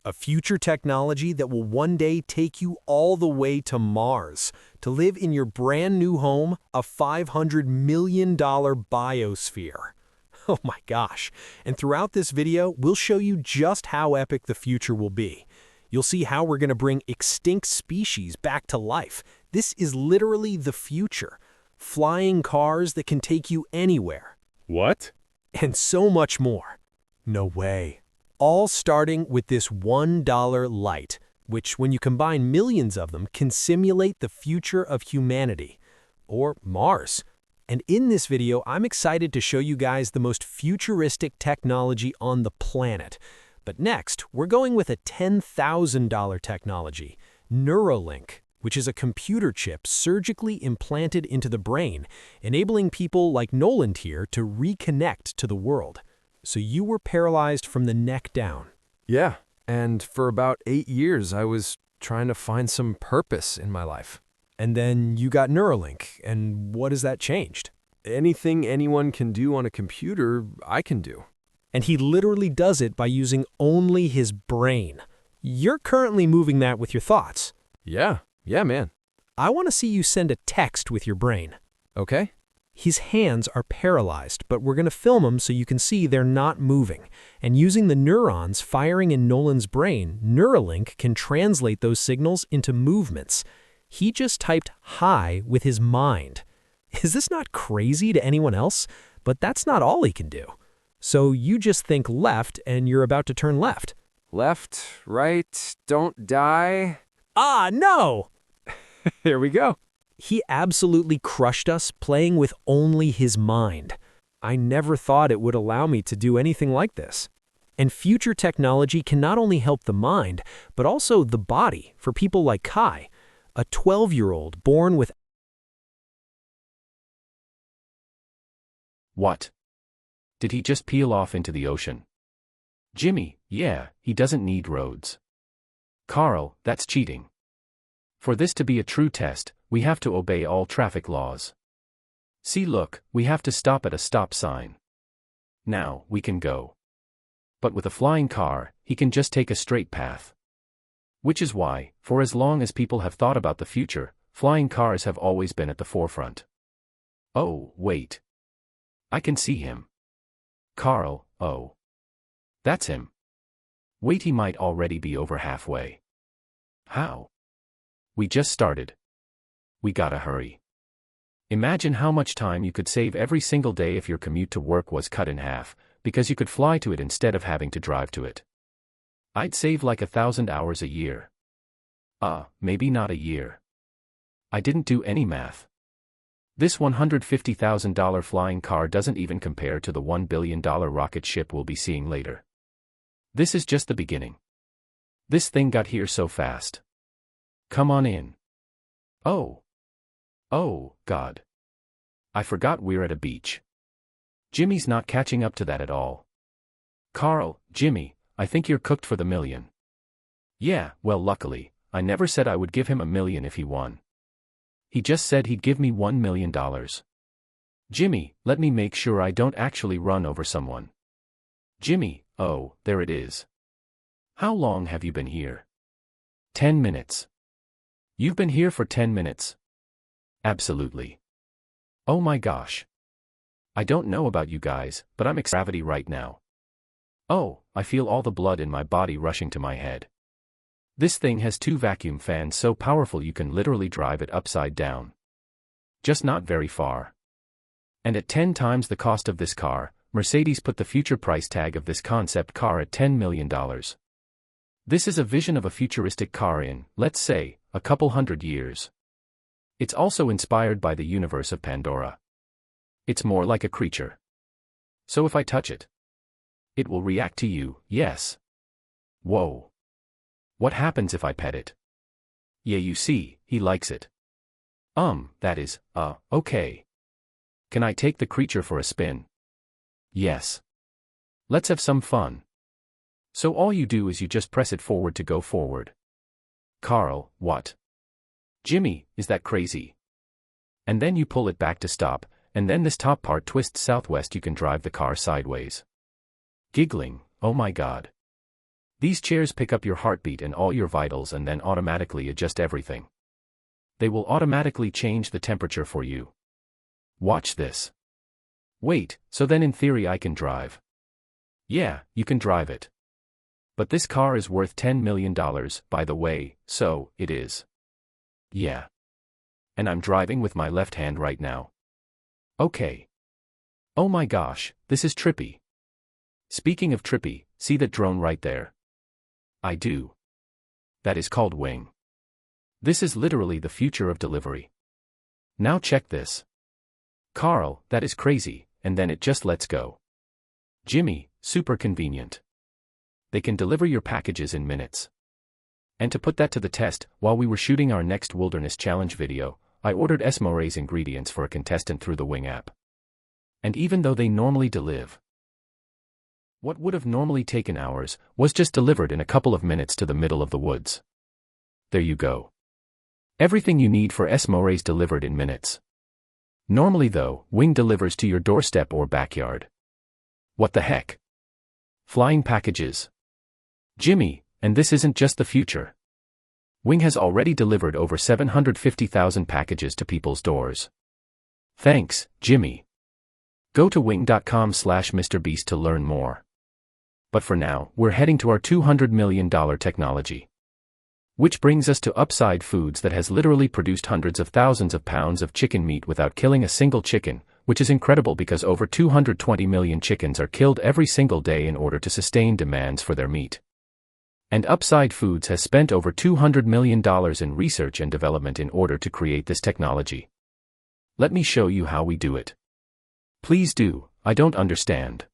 a future technology that will one day take you all the way to Mars to live in your brand new home, a $500 million biosphere. Oh my gosh. And throughout this video, we'll show you just how epic the future will be. You'll see how we're going to bring extinct species back to life. This is literally the future. Flying cars that can take you anywhere. What? And so much more. No way. All starting with this $1 light, which when you combine millions of them can simulate the future of humanity, or Mars. And in this video, I'm excited to show you guys the most futuristic technology on the planet. But next, we're going with a $10,000 technology, Neuralink, which is a computer chip surgically implanted into the brain, enabling people like Nolan here to reconnect to the world. So you were paralyzed from the neck down. Yeah, and for about 8 years, I was trying to find some purpose in my life. And then you got Neuralink, and what has that changed? Anything anyone can do on a computer, I can do. And he literally does it by using only his brain. You're currently moving that with your thoughts. Yeah, man. I want to see you send a text with your brain. Okay. His hands are paralyzed, but we're going to film them so you can see they're not moving. And using the neurons firing in Nolan's brain, Neuralink can translate those signals into movements. He just typed hi with his mind. Is this not crazy to anyone else? But that's not all he can do. So you just think left and you're about to turn left. Left, right, don't die. Ah, no! Here we go. He absolutely crushed us playing with only his mind. I never thought it would allow me to do anything like this. And future technology can not only help the mind, but also the body for people like Kai, a 12-year-old born with... What? Did he just peel off into the ocean? Jimmy, yeah, he doesn't need roads. Carl, that's cheating. For this to be a true test, we have to obey all traffic laws. See, look, we have to stop at a stop sign. Now, we can go. But with a flying car, he can just take a straight path. Which is why, for as long as people have thought about the future, flying cars have always been at the forefront. Oh, wait. I can see him. Carl, oh. That's him. Wait, he might already be over halfway. How? We just started. We gotta hurry. Imagine how much time you could save every single day if your commute to work was cut in half, because you could fly to it instead of having to drive to it. I'd save like 1,000 hours a year. Maybe not a year. I didn't do any math. This $150,000 flying car doesn't even compare to the $1 billion rocket ship we'll be seeing later. This is just the beginning. This thing got here so fast. Come on in. Oh, God. I forgot we're at a beach. Jimmy's not catching up to that at all. Carl, Jimmy, I think you're cooked for the million. Yeah, well, luckily, I never said I would give him $1 million if he won. He just said he'd give me $1 million. Jimmy, let me make sure I don't actually run over someone. Jimmy, oh, there it is. How long have you been here? 10 minutes. You've been here for 10 minutes? Absolutely. Oh my gosh. I don't know about you guys, but I'm experiencing gravity right now. Oh, I feel all the blood in my body rushing to my head. This thing has 2 vacuum fans so powerful you can literally drive it upside down. Just not very far. And at 10 times the cost of this car, Mercedes put the future price tag of this concept car at $10 million. This is a vision of a futuristic car in, let's say, a couple hundred years. It's also inspired by the universe of Pandora. It's more like a creature. So if I touch it, it will react to you, yes. Whoa. What happens if I pet it? Yeah, you see, he likes it. That is, okay. Can I take the creature for a spin? Yes. Let's have some fun. So all you do is you just press it forward to go forward. Carl, what? Jimmy, is that crazy? And then you pull it back to stop, and then this top part twists southwest, you can drive the car sideways. Giggling, oh my god. These chairs pick up your heartbeat and all your vitals and then automatically adjust everything. They will automatically change the temperature for you. Watch this. Wait, so then in theory I can drive? Yeah, you can drive it. But this car is worth $10 million, by the way, so it is. Yeah. And I'm driving with my left hand right now. Okay. Oh my gosh, this is trippy. Speaking of trippy, see that drone right there? I do. That is called Wing. This is literally the future of delivery. Now check this. Carl, that is crazy, and then it just lets go. Jimmy, super convenient. They can deliver your packages in minutes. And to put that to the test, while we were shooting our next Wilderness Challenge video, I ordered Esmore's ingredients for a contestant through the Wing app. And even though they normally deliver, what would have normally taken hours was just delivered in a couple of minutes to the middle of the woods. There you go. Everything you need for Esmore's delivered in minutes. Normally though, Wing delivers to your doorstep or backyard. What the heck? Flying packages. Jimmy, and this isn't just the future. Wing has already delivered over 750,000 packages to people's doors. Thanks, Jimmy. Go to wing.com/MrBeast to learn more. But for now, we're heading to our $200 million technology. Which brings us to Upside Foods that has literally produced hundreds of thousands of pounds of chicken meat without killing a single chicken, which is incredible because over 220 million chickens are killed every single day in order to sustain demands for their meat. And Upside Foods has spent over $200 million in research and development in order to create this technology. Let me show you how we do it. Please do, I don't understand.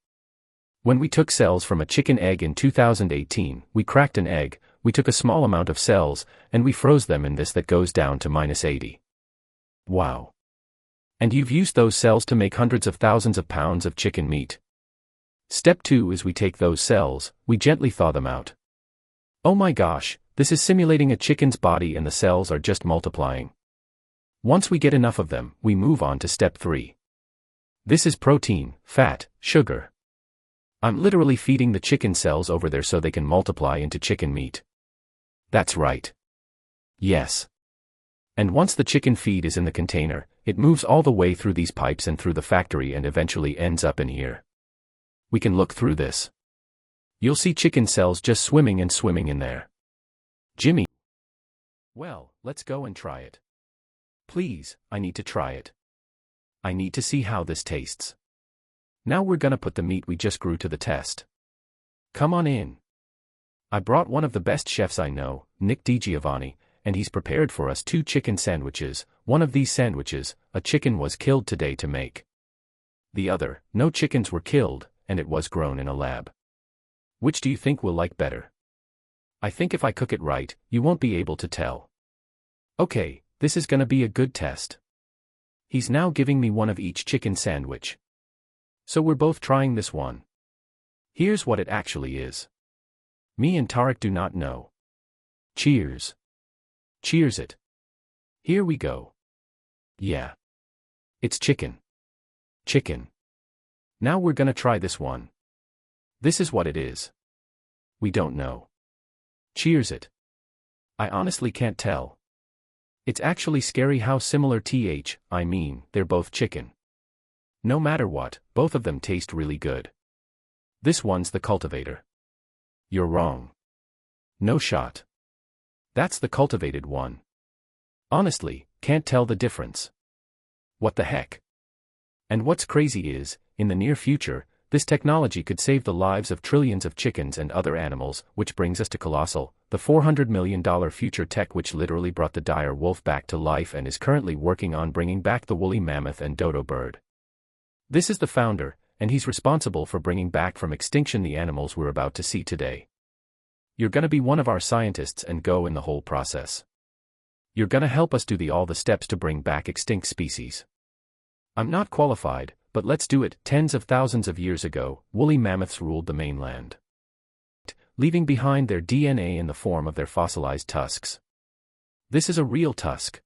When we took cells from a chicken egg in 2018, we cracked an egg, we took a small amount of cells, and we froze them in this that goes down to -80. Wow. And you've used those cells to make hundreds of thousands of pounds of chicken meat. Step 2 is we take those cells, we gently thaw them out. Oh my gosh, this is simulating a chicken's body and the cells are just multiplying. Once we get enough of them, we move on to step 3. This is protein, fat, sugar. I'm literally feeding the chicken cells over there so they can multiply into chicken meat. That's right. Yes. And once the chicken feed is in the container, it moves all the way through these pipes and through the factory and eventually ends up in here. We can look through this. You'll see chicken cells just swimming and swimming in there. Jimmy. Well, let's go and try it. Please, I need to try it. I need to see how this tastes. Now we're gonna put the meat we just grew to the test. Come on in. I brought one of the best chefs I know, Nick DiGiovanni, and he's prepared for us 2 chicken sandwiches. One of these sandwiches, a chicken was killed today to make. The other, no chickens were killed, and it was grown in a lab. Which do you think we'll like better? I think if I cook it right, you won't be able to tell. Okay, this is gonna be a good test. He's now giving me one of each chicken sandwich. So we're both trying this one. Here's what it actually is. Me and Tarek do not know. Cheers. Cheers it. Here we go. Yeah. It's chicken. Chicken. Now we're gonna try this one. This is what it is. We don't know. Cheers it. I honestly can't tell. It's actually scary how similar they're both chicken. No matter what, both of them taste really good. This one's the cultivator. You're wrong. No shot. That's the cultivated one. Honestly, can't tell the difference. What the heck? And what's crazy is, in the near future, this technology could save the lives of trillions of chickens and other animals, which brings us to Colossal, the $400 million future tech which literally brought the dire wolf back to life and is currently working on bringing back the woolly mammoth and dodo bird. This is the founder, and he's responsible for bringing back from extinction the animals we're about to see today. You're gonna be one of our scientists and go in the whole process. You're gonna help us do all the steps to bring back extinct species. I'm not qualified, but let's do it. Tens of thousands of years ago, woolly mammoths ruled the mainland, leaving behind their DNA in the form of their fossilized tusks. This is a real tusk.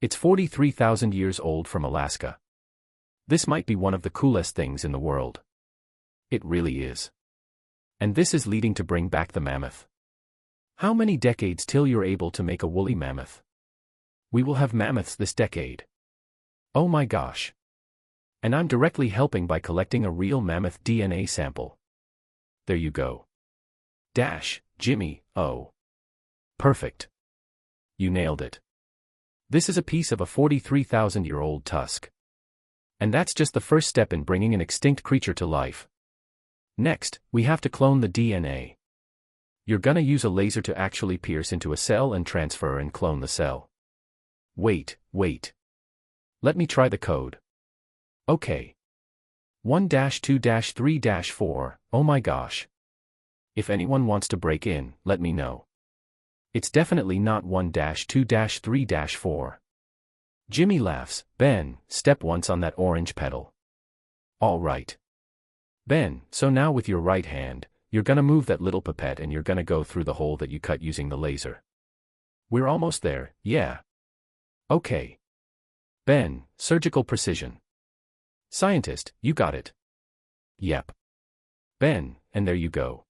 It's 43,000 years old from Alaska. This might be one of the coolest things in the world. It really is. And this is leading to bring back the mammoth. How many decades till you're able to make a woolly mammoth? We will have mammoths this decade. Oh my gosh. And I'm directly helping by collecting a real mammoth DNA sample. There you go. Jimmy, oh. Perfect. You nailed it. This is a piece of a 43,000-year-old tusk. And that's just the first step in bringing an extinct creature to life. Next, we have to clone the DNA. You're gonna use a laser to actually pierce into a cell and transfer and clone the cell. Wait. Let me try the code. Okay. 1-2-3-4, oh my gosh. If anyone wants to break in, let me know. It's definitely not 1-2-3-4. Jimmy laughs. Ben, step once on that orange pedal. All right. Ben, so now with your right hand, you're gonna move that little pipette and you're gonna go through the hole that you cut using the laser. We're almost there, yeah. Okay. Ben, surgical precision. Scientist, you got it. Yep. Ben, and there you go.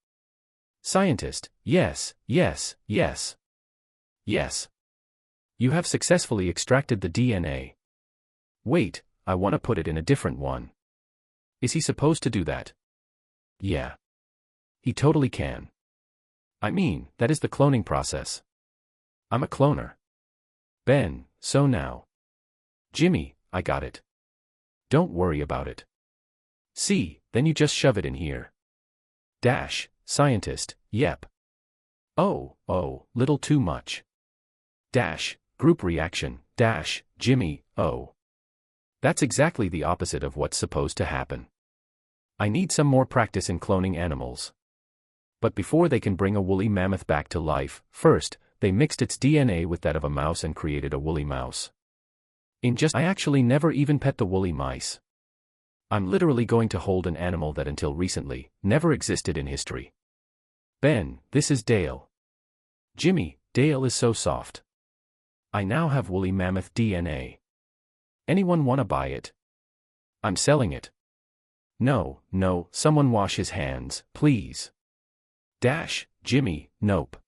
Scientist, yes. Yes. You have successfully extracted the DNA. Wait, I want to put it in a different one. Is he supposed to do that? Yeah. He totally can. I mean, that is the cloning process. I'm a cloner. Ben, so now. Jimmy, I got it. Don't worry about it. See, then you just shove it in here. Scientist, yep. Oh, little too much. Group reaction, Jimmy, oh. That's exactly the opposite of what's supposed to happen. I need some more practice in cloning animals. But before they can bring a woolly mammoth back to life, first, they mixed its DNA with that of a mouse and created a woolly mouse. I actually never even pet the woolly mice. I'm literally going to hold an animal that until recently, never existed in history. Ben, this is Dale. Jimmy, Dale is so soft. I now have woolly mammoth DNA. Anyone wanna buy it? I'm selling it. No, someone wash his hands, please. Jimmy, nope.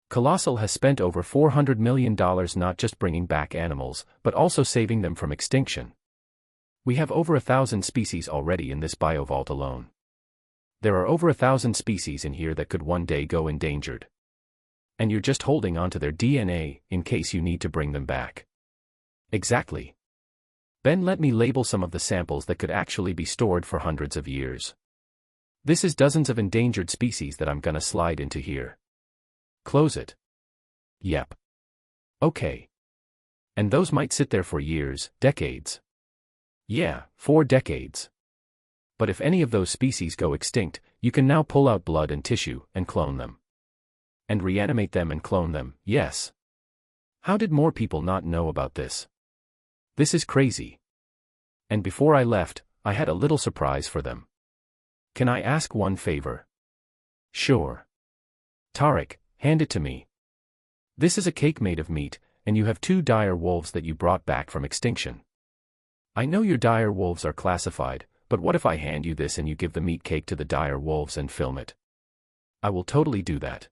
Colossal has spent over $400 million not just bringing back animals, but also saving them from extinction. We have over 1,000 species already in this biovault alone. There are over 1,000 species in here that could one day go endangered. And you're just holding onto their DNA, in case you need to bring them back. Exactly. Ben, let me label some of the samples that could actually be stored for hundreds of years. This is dozens of endangered species that I'm gonna slide into here. Close it. Yep. Okay. And those might sit there for years, decades. Yeah, 4 decades. But if any of those species go extinct, you can now pull out blood and tissue, and clone them. And reanimate them and clone them, yes. How did more people not know about this? This is crazy. And before I left, I had a little surprise for them. Can I ask one favor? Sure. Tarek, hand it to me. This is a cake made of meat, and you have 2 dire wolves that you brought back from extinction. I know your dire wolves are classified, but what if I hand you this and you give the meat cake to the dire wolves and film it? I will totally do that.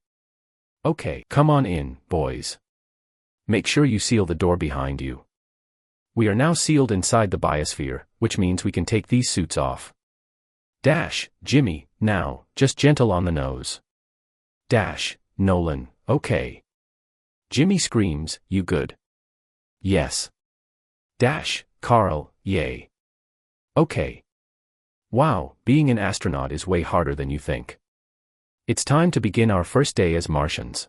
Okay, come on in, boys. Make sure you seal the door behind you. We are now sealed inside the biosphere, which means we can take these suits off. Jimmy, now, just gentle on the nose. Nolan, okay. Jimmy screams, you good? Yes. Carl, yay. Okay. Wow, being an astronaut is way harder than you think. It's time to begin our first day as Martians.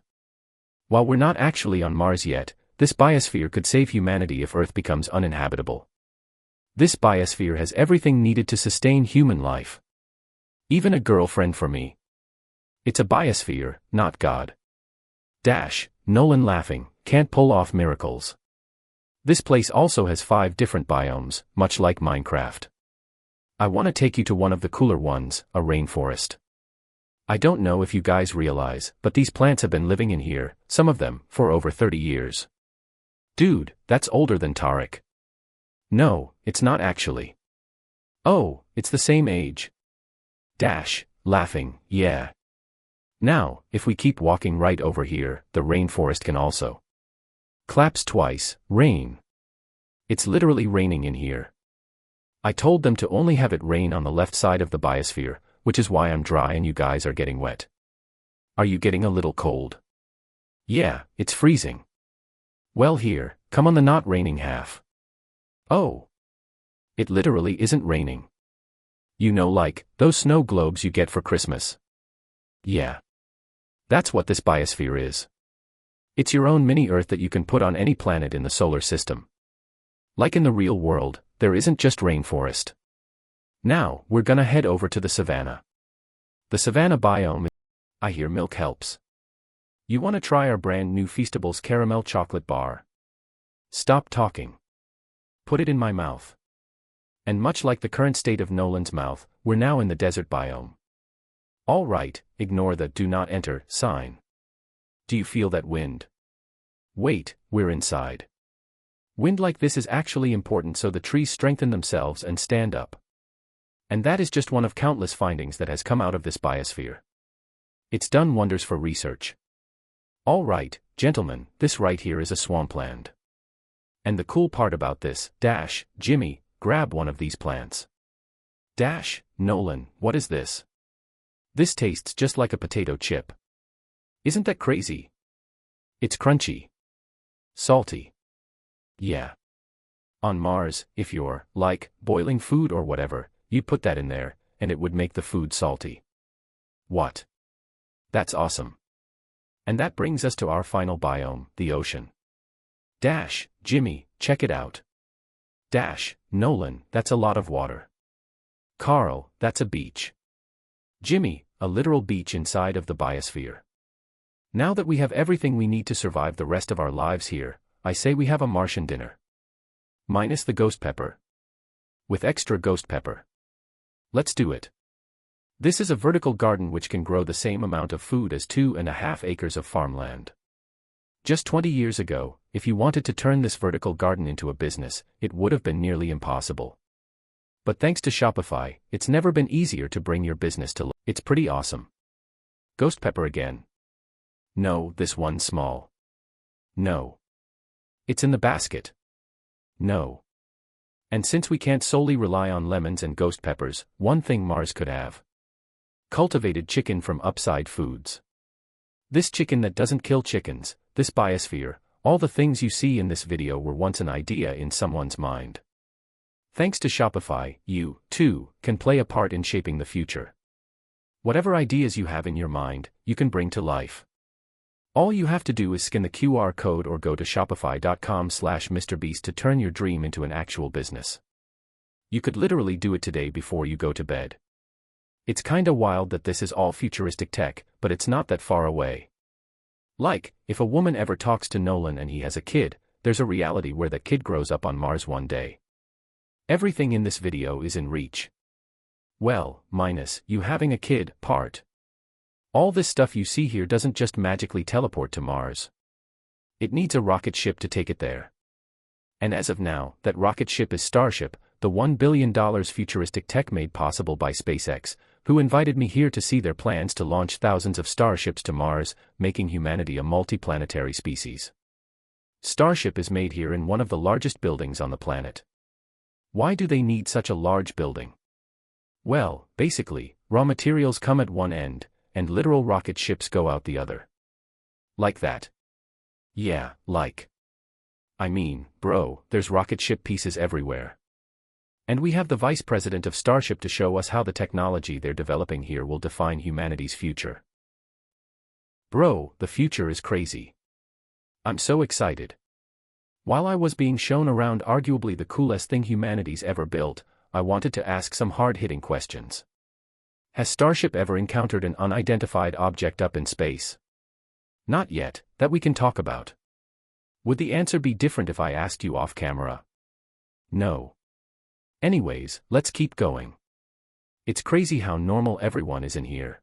While we're not actually on Mars yet, this biosphere could save humanity if Earth becomes uninhabitable. This biosphere has everything needed to sustain human life. Even a girlfriend for me. It's a biosphere, not God. Nolan laughing, can't pull off miracles. This place also has 5 different biomes, much like Minecraft. I want to take you to one of the cooler ones, a rainforest. I don't know if you guys realize, but these plants have been living in here, some of them, for over 30 years. Dude, that's older than Tarek. No, it's not actually. Oh, it's the same age. laughing, yeah. Now, if we keep walking right over here, the rainforest can also. Claps twice, rain. It's literally raining in here. I told them to only have it rain on the left side of the biosphere, which is why I'm dry and you guys are getting wet. Are you getting a little cold? Yeah, it's freezing. Well here, come on the not raining half. Oh. It literally isn't raining. You know, like, those snow globes you get for Christmas. Yeah. That's what this biosphere is. It's your own mini-Earth that you can put on any planet in the solar system. Like in the real world, there isn't just rainforest. Now, we're gonna head over to the savanna. The savanna biome. I hear milk helps. You wanna try our brand new Feastables caramel chocolate bar? Stop talking. Put it in my mouth. And much like the current state of Nolan's mouth, we're now in the desert biome. All right, ignore the "do not enter" sign. Do you feel that wind? Wait, we're inside. Wind like this is actually important so the trees strengthen themselves and stand up. And that is just one of countless findings that has come out of this biosphere. It's done wonders for research. All right, gentlemen, this right here is a swampland. And the cool part about this, Jimmy, grab one of these plants. Nolan, what is this? This tastes just like a potato chip. Isn't that crazy? It's crunchy. Salty. Yeah. On Mars, if you're, like, boiling food or whatever, you put that in there, and it would make the food salty. What? That's awesome. And that brings us to our final biome, the ocean. Jimmy, check it out. Nolan, that's a lot of water. Carl, that's a beach. Jimmy, a literal beach inside of the biosphere. Now that we have everything we need to survive the rest of our lives here, I say we have a Martian dinner. Minus the ghost pepper. With extra ghost pepper. Let's do it. This is a vertical garden which can grow the same amount of food as 2.5 acres of farmland. Just 20 years ago, if you wanted to turn this vertical garden into a business, it would have been nearly impossible. But thanks to Shopify, it's never been easier to bring your business to life. It's pretty awesome. Ghost pepper again. No, this one's small. No. It's in the basket. No. And since we can't solely rely on lemons and ghost peppers, one thing Mars could have. Cultivated chicken from Upside Foods. This chicken that doesn't kill chickens, this biosphere, all the things you see in this video were once an idea in someone's mind. Thanks to Shopify, you, too, can play a part in shaping the future. Whatever ideas you have in your mind, you can bring to life. All you have to do is scan the QR code or go to shopify.com/MrBeast to turn your dream into an actual business. You could literally do it today before you go to bed. It's kinda wild that this is all futuristic tech, but it's not that far away. Like, if a woman ever talks to Nolan and he has a kid, there's a reality where that kid grows up on Mars one day. Everything in this video is in reach. Well, minus you having a kid part. All this stuff you see here doesn't just magically teleport to Mars. It needs a rocket ship to take it there. And as of now, that rocket ship is Starship, the $1 billion futuristic tech made possible by SpaceX, who invited me here to see their plans to launch thousands of starships to Mars, making humanity a multiplanetary species. Starship is made here in one of the largest buildings on the planet. Why do they need such a large building? Well, basically, raw materials come at one end, and literal rocket ships go out the other. Like that. Yeah, like. I mean, bro, there's rocket ship pieces everywhere. And we have the vice president of Starship to show us how the technology they're developing here will define humanity's future. Bro, the future is crazy. I'm so excited. While I was being shown around arguably the coolest thing humanity's ever built, I wanted to ask some hard-hitting questions. Has Starship ever encountered an unidentified object up in space? Not yet, that we can talk about. Would the answer be different if I asked you off camera? No. Anyways, let's keep going. It's crazy how normal everyone is in here.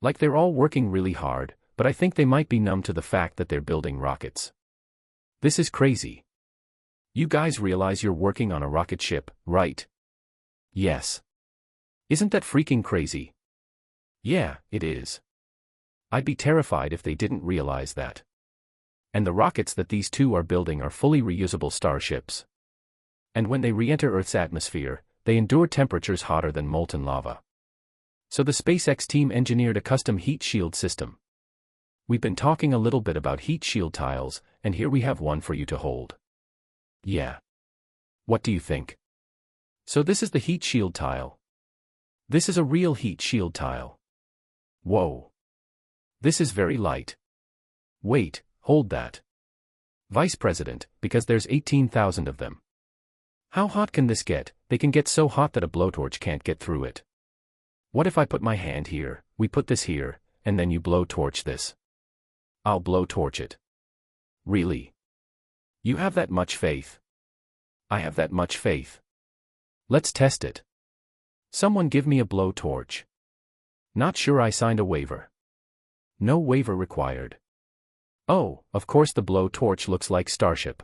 Like they're all working really hard, but I think they might be numb to the fact that they're building rockets. This is crazy. You guys realize you're working on a rocket ship, right? Yes. Isn't that freaking crazy? Yeah, it is. I'd be terrified if they didn't realize that. And the rockets that these two are building are fully reusable starships. And when they re-enter Earth's atmosphere, they endure temperatures hotter than molten lava. So the SpaceX team engineered a custom heat shield system. We've been talking a little bit about heat shield tiles, and here we have one for you to hold. Yeah. What do you think? So this is the heat shield tile. This is a real heat shield tile. Whoa. This is very light. Wait, hold that. Vice President, because there's 18,000 of them. How hot can this get? They can get so hot that a blowtorch can't get through it. What if I put my hand here, we put this here, and then you blowtorch this? I'll blowtorch it. Really? You have that much faith? I have that much faith. Let's test it. Someone give me a blowtorch. Not sure I signed a waiver. No waiver required. Oh, of course the blowtorch looks like Starship.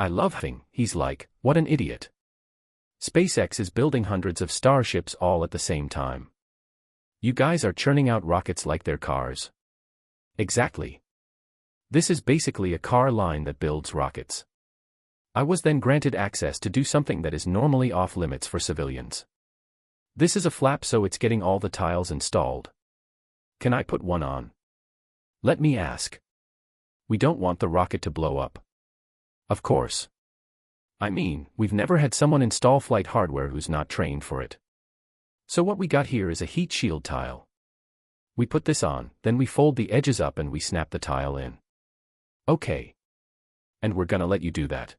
I love him, he's like, what an idiot. SpaceX is building hundreds of starships all at the same time. You guys are churning out rockets like they're cars. Exactly. This is basically a car line that builds rockets. I was then granted access to do something that is normally off limits for civilians. This is a flap, so it's getting all the tiles installed. Can I put one on? Let me ask. We don't want the rocket to blow up. Of course. I mean, we've never had someone install flight hardware who's not trained for it. So what we got here is a heat shield tile. We put this on, then we fold the edges up and we snap the tile in. Okay. And we're gonna let you do that.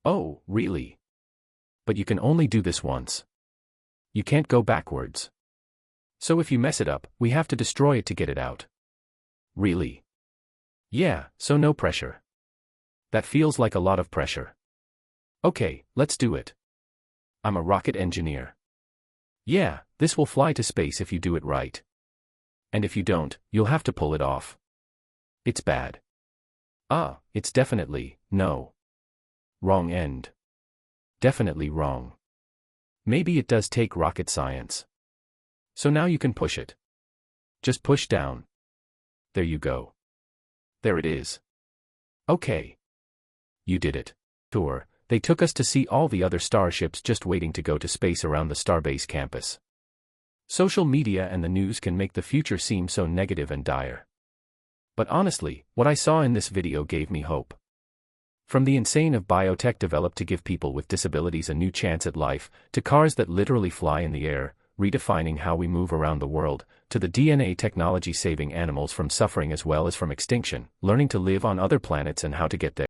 Oh, really? But you can only do this once. You can't go backwards. So if you mess it up, we have to destroy it to get it out. Really? Yeah, so no pressure. That feels like a lot of pressure. Okay, let's do it. I'm a rocket engineer. Yeah, this will fly to space if you do it right. And if you don't, you'll have to pull it off. It's bad. It's definitely, no. Wrong end. Definitely wrong. Maybe it does take rocket science. So now you can push it. Just push down. There you go. There it is. Okay. You did it. Tour. They took us to see all the other starships just waiting to go to space around the Starbase campus. Social media and the news can make the future seem so negative and dire. But honestly, what I saw in this video gave me hope. From the insane of biotech developed to give people with disabilities a new chance at life, to cars that literally fly in the air, redefining how we move around the world, to the DNA technology saving animals from suffering as well as from extinction, learning to live on other planets and how to get there.